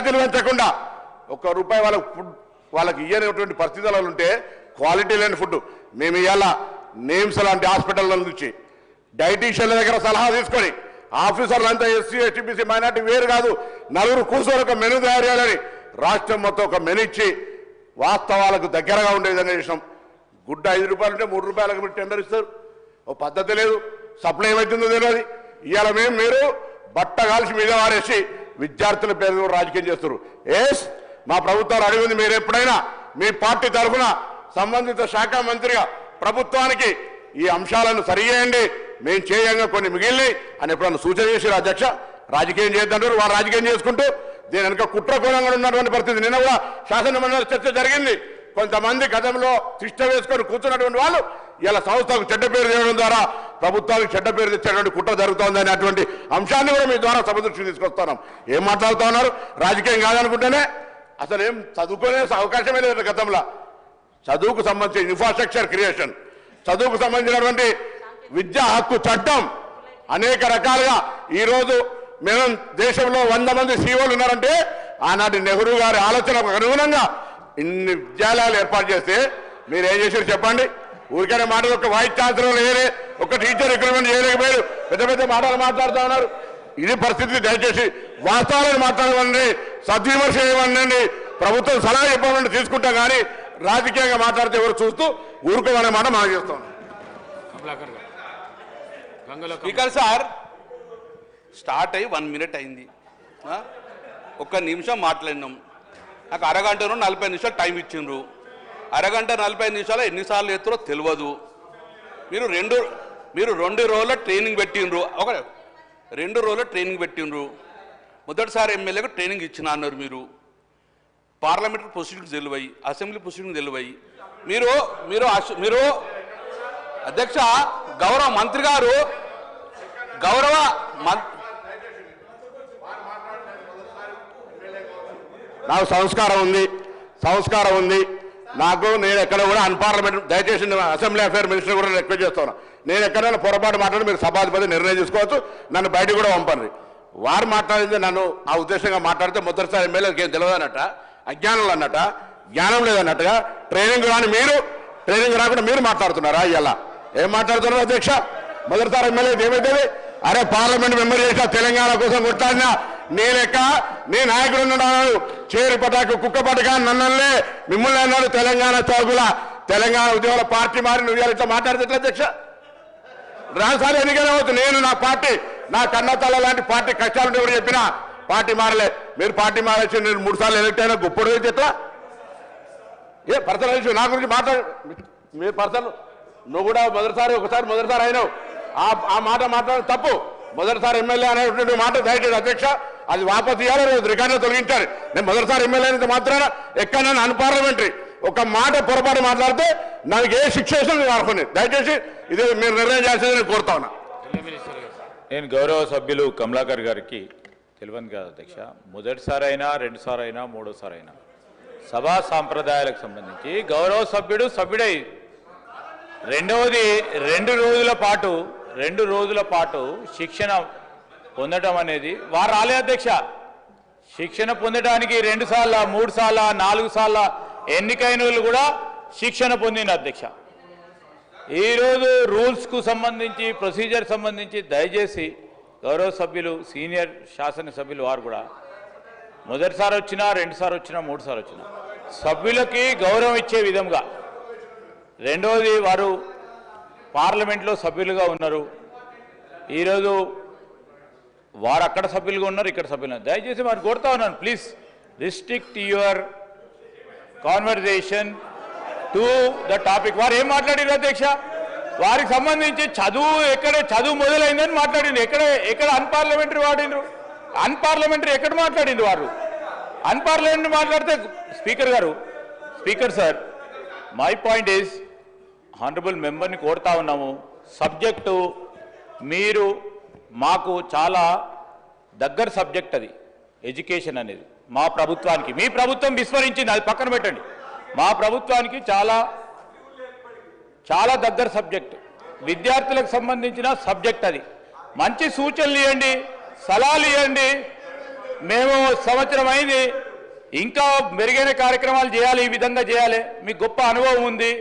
ఛార్జీలు పెంచకుండా ₹1 వాళ్ళకి ఫుడ్ వాళ్ళకి ఇయ్యనటువంటి పరిస్థితులలో ఉంటే క్వాలిటీ లేని ఫుడ్ మేము ఇవాళ నేమ్స్ లాంటి హాస్పిటల్ నుంచి డైటీషియన్ల దగ్గర సలహా తీసుకొని ఆఫీసర్లంతా ఎస్సీ ఎస్టీ బీసీ మైనార్టీ వేరు కాదు నలుగురు కూర్చొని ఒక మెనూ తయారు చేయాలని రాష్ట్రం మొత్తం ఒక మెనూ ఇచ్చి వాస్తవాలకు దగ్గరగా ఉండే విధంగా చేసినాం. గుడ్డ ₹5 ఉంటే ₹3 మీరు టెండర్ ఇస్తారు. ఓ పద్ధతి లేదు. సప్లై ఏమవుతుందో తెలియదు. ఇవాళ మీరు బట్ట కాల్చి మీద వారేసి విద్యార్థుల పేరు రాజకీయం చేస్తారు. మా ప్రభుత్వాలు అడిగింది మీరు ఎప్పుడైనా మీ పార్టీ తరఫున సంబంధిత శాఖ మంత్రిగా ప్రభుత్వానికి ఈ అంశాలను సరిచేయండి మేము చేయంగా కొన్ని మిగిలిని అని ఎప్పుడన్నా సూచన చేసి అధ్యక్ష రాజకీయం చేద్దంటారు. వారు రాజకీయం చేసుకుంటూ దీని వెనుక కుట్రకోణంగా ఉన్నటువంటి పరిస్థితి. నిన్న కూడా శాసనమండలి చర్చ జరిగింది. కొంతమంది గతంలో తిష్ట వేసుకొని కూర్చున్నటువంటి వాళ్ళు ఇలా సంస్థకు చెడ్డ పేరు చేయడం ద్వారా ప్రభుత్వానికి చెడ్డ పేరు తెచ్చేటువంటి కుట్ర జరుగుతోంది అనేటువంటి అంశాన్ని కూడా మీ ద్వారా సభ దృష్టికి తీసుకొస్తున్నాం. ఏం మాట్లాడుతూ ఉన్నారు? రాజకీయం కాదనుకుంటేనే అసలు ఏం చదువుకునే అవకాశమే లేదు. గతంలో చదువుకు సంబంధించిన ఇన్ఫ్రాస్ట్రక్చర్ క్రియేషన్, చదువుకు సంబంధించినటువంటి విద్యా హక్కు చట్టం అనేక రకాలుగా ఈరోజు మేము దేశంలో 100 మంది సీఓలు ఉన్నారంటే ఆనాటి నెహ్రూ గారి ఆలోచనకు అనుగుణంగా ఇన్ని విద్యాలయాలు ఏర్పాటు చేస్తే మీరు ఏం చేశారు చెప్పండి? ఊరికైనా మాటలు ఒక వైస్ ఛాన్సలర్ వేయలే, ఒక టీచర్ రిక్రూట్మెంట్ చేయలేకపోయారు, పెద్ద పెద్ద మాటలు మాట్లాడుతూ ఉన్నారు. ఇది పరిస్థితి. దయచేసి వాస్తవాలను మాట్లాడమని సద్విమర్శ చేయమనండి, ప్రభుత్వం సలహా చెప్పమని తీసుకుంటాం. కానీ రాజకీయంగా మాట్లాడితే ఎవరు చూస్తూ ఊరుకోమనే మాట మనం చేస్తాం. స్పీకర్ సార్ స్టార్ట్ అయ్యి 1 మినిట్ అయింది. 1 నిమిషం మాట్లాడినాం. నాకు అరగంటను 40 నిమిషాలు టైం ఇచ్చిండ్రు. అరగంట 40 నిమిషాలు ఎన్నిసార్లు ఎత్తురో తెలియదు. మీరు 2 రోజుల ట్రైనింగ్ పెట్టిండ్రు. 2 రోజుల ట్రైనింగ్ పెట్టిండ్రు. మొదటిసారి ఎమ్మెల్యేకు ట్రైనింగ్ ఇచ్చిన అన్నారు. మీరు పార్లమెంటరీ ప్రొసీడింగ్స్ తెలివై, అసెంబ్లీ ప్రొసీడింగ్స్ తెలివై మీరు అధ్యక్ష గౌరవ మంత్రి గారు నాకు సంస్కారం ఉంది. నాకు నేను ఎక్కడ కూడా అన్పార్లమెంట్ దయచేసి అసెంబ్లీ అఫేర్ మినిస్టర్ కూడా రిక్వెస్ట్ చేస్తాను. నేను ఎక్కడైనా పొరపాటు మాట్లాడి మీరు సభాధిపతి నిర్ణయం తీసుకోవచ్చు, నన్ను బయటకు కూడా పంపండి. వారు మాట్లాడింది నన్ను ఆ ఉద్దేశంగా మాట్లాడితే మొదటిసారి ఎమ్మెల్యేకి ఏం తెలియదు అన్నట్ట, అజ్ఞానంలో అన్నట్ట, జ్ఞానం లేదన్నట్టుగా ట్రైనింగ్ రాని మీరు ట్రైనింగ్ రాకుండా మీరు మాట్లాడుతున్నారా? ఇలా ఏం మాట్లాడుతున్నారు అధ్యక్ష? మొదటిసారి ఎమ్మెల్యేకి ఏమైతే అరే పార్లమెంట్ మెంబర్ చేసిన తెలంగాణ కోసం కొట్టాడినా నీ లెక్క నీ నాయకుడు ఉన్నాడు చేరు పటాకు కుక్క పటకా నన్నలే మిమ్మల్ని అన్నాడు తెలంగాణ చౌకుల తెలంగాణ ఉద్యోగుల పార్టీ మారి నువ్వు ఇట్లా మాట్లాడితే అధ్యక్ష రాసారి ఎన్నికలు అవుతుంది. నేను నా పార్టీ నా కన్నతల్ల లాంటి పార్టీ కష్టాలు ఎవరు చెప్పినా పార్టీ మారలే. మీరు పార్టీ మారేసి నేను 3 సార్లు ఎలక్ట్ అయినా గొప్పడు అయితే ఎట్లా? ఏ పర్సనల్ ఇష్యూ నా గురించి మాట్లాడు. మీరు పర్సనల్ నువ్వు కూడా మొదటిసారి అయినావు. ఆ మాట మాట్లాడడం తప్పు. మొదటిసారి ఎమ్మెల్యే అనేటువంటి మాట దయచేసి అధ్యక్ష అది వాపసు ఇవ్వాలి, రికార్డులో తొలగించాలి. నేను మొదటిసారి ఎమ్మెల్యే అయినంత మాత్రాన ఎక్కడైనా అన్పార్లమెంటరీ ఒక మాట పొరపాటు మాట్లాడితే నాకు ఏ శిక్ష అనుకుని దయచేసి ఇది మీరు నిర్ణయం చేసేది నేను కోరుతా ఉన్నా. నేను గౌరవ సభ్యులు కమలాకర్ గారికి తెలియదు కాదు అధ్యక్ష, మొదటిసారి అయినా 2 సార్లు అయినా 3వ సారి అయినా సభా సాంప్రదాయాలకు సంబంధించి గౌరవ సభ్యుడై రెండవది 2 రోజుల పాటు శిక్షణ పొందడం అనేది వారు రాలే అధ్యక్ష. శిక్షణ పొందడానికి 2 సార్లు 3 సార్లు 4 సార్లు ఎన్నికైన వాళ్ళు కూడా శిక్షణ పొందిన అధ్యక్ష. ఈరోజు రూల్స్కు సంబంధించి ప్రొసీజర్ సంబంధించి దయచేసి గౌరవ సభ్యులు సీనియర్ శాసనసభ్యులు వారు కూడా మొదటిసారి వచ్చినా 2 సార్లు వచ్చినా 3 సార్లు వచ్చినా సభ్యులకి గౌరవం ఇచ్చే విధంగా, రెండవది వారు పార్లమెంట్లో సభ్యులుగా ఉన్నారు. ఈరోజు వారు అక్కడ సభ్యులుగా ఉన్నారు, ఇక్కడ సభ్యులు ఉన్నారు. దయచేసి వారు కోరుతా ఉన్నాను, please restrict your conversation to the topic. వారు ఏం మాట్లాడారు అధ్యక్ష? వారికి సంబంధించి చదువు మొదలైందని మాట్లాడింది. ఎక్కడ అన్పార్లమెంటరీ వాడినరు? అన్పార్లమెంటరీ ఎక్కడ మాట్లాడింది వారు? అన్పార్లమెంటరీ మాట్లాడితే speaker sir, my point is honourable మెంబర్ని కోరుతా ఉన్నాము, సబ్జెక్టు మీరు మాకు చాలా దగ్గర సబ్జెక్ట్ అది ఎడ్యుకేషన్ అనేది మా ప్రభుత్వానికి. మీ ప్రభుత్వం విస్మరించింది, అది పక్కన పెట్టండి. మా ప్రభుత్వానికి చాలా చాలా దగ్గర సబ్జెక్ట్, విద్యార్థులకు సంబంధించిన సబ్జెక్ట్ అది. మంచి సూచనలు ఇవ్వండి, సలహాలు ఇవ్వండి. మేము సంవత్సరం అయింది, ఇంకా మెరుగైన కార్యక్రమాలు చేయాలి, ఈ విధంగా చేయాలి, మీకు గొప్ప అనుభవం ఉంది,